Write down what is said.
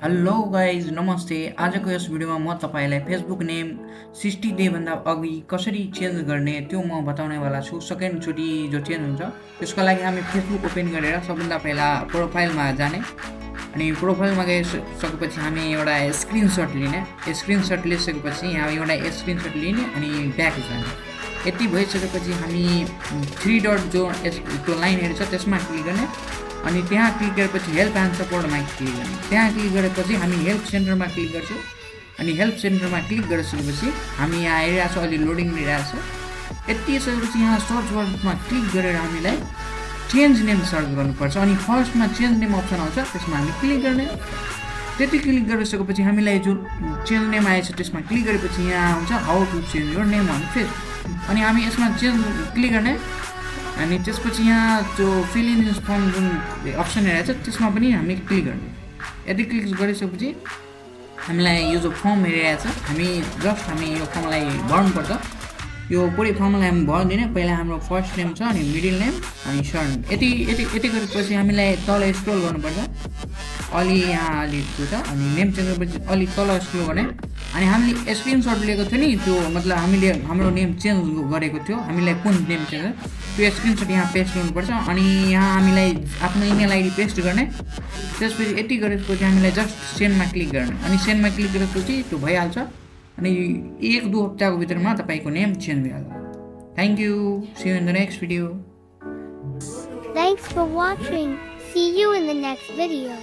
Hello guys नमस्ते। आजको यस भिडियोमा म तपाईँलाई फेसबुक नेम 60 डेभन्दा अघि कसरी चेन्ज गर्ने त्यो म बताउनेवाला छु। सेकेन्डचोटि जो चेन्ज हुन्छ त्यसको लागि हामी फेसबुक ओपन गरेर सबभन्दा पहिला प्रोफाइलमा जाने अनि प्रोफाइलमा गइसकेपछि हामी एउटा स्क्रिनसट लिने। स्क्रिनसट लिइसकेपछि यहाँ एउटा स्क्रिनसट लिने अनि ब्याक जाने। यति भइसकेपछि हामी 3 डट जो त्यो लाइनहरू छ त्यसमा क्लिक गर्ने अनि त्यहाँ क्लिक गरेपछि हेल्प एन्ड सपोर्टमा क्लिक गर्ने। त्यहाँ क्लिक गरेपछि हामी हेल्प सेन्टरमा क्लिक गर्छौँ अनि हेल्प सेन्टरमा क्लिक गरिसकेपछि हामी यहाँ हेरिरहेको छ, अहिले लोडिङ लिइरहेको छ। यति सकेपछि यहाँ सर्च वर्डमा क्लिक गरेर हामीलाई चेन्ज नेम सर्च गर्नुपर्छ अनि फर्स्टमा चेन्ज नेम अप्सन आउँछ त्यसमा हामी क्लिक गर्ने। त्यति क्लिक गरिसकेपछि हामीलाई जो चेन्ज नेम आएछ त्यसमा क्लिक गरेपछि यहाँ आउँछ how to change your name on Facebook अनि हामी यसमा चेन्ज क्लिक गर्ने अनि त्यसपछि यहाँ जो फिल इन फर्म जुन अप्सन हेरेको छ त्यसमा पनि हामी क्लिक गर्ने। यदि क्लिक गरिसकेपछि हामीलाई यो जो फर्म हेरिरहेको छ हामी यो फर्मलाई भर्नुपर्छ। यो पुरै फर्मलाई हामी भरिदिने। पहिला हाम्रो फर्स्ट नेम छ अनि मिडल नेम अनि सरनेम। यति गरेपछि हामीलाई तल स्क्रोल गर्नुपर्छ। अलि यहाँ अलि त्यो छ अनि नेम चेन्ज गरेपछि अलि तल स्क्रोल गर्ने अनि हामीले स्क्रिनसट लिएको थियो नि त्यो मतलब हामीले हाम्रो नेम चेन्ज गरेको थियो, हामीलाई कुन नेम चेन्ज त्यो स्क्रिनसट यहाँ पेस्ट गर्नुपर्छ अनि यहाँ हामीलाई आफ्नो इमेल आइडी पेस्ट गर्ने। त्यसपछि यति गरेपछि हामीलाई जस्ट सेन्डमा क्लिक गर्ने अनि सेन्डमा क्लिक गरेपछि त्यो भइहाल्छ अनि 1-2 हप्ताको भित्रमा तपाईँको नेम चेन्ज भइहाल्छ। Thank you, see you in the next video. Thanks for watching. See you in the next video.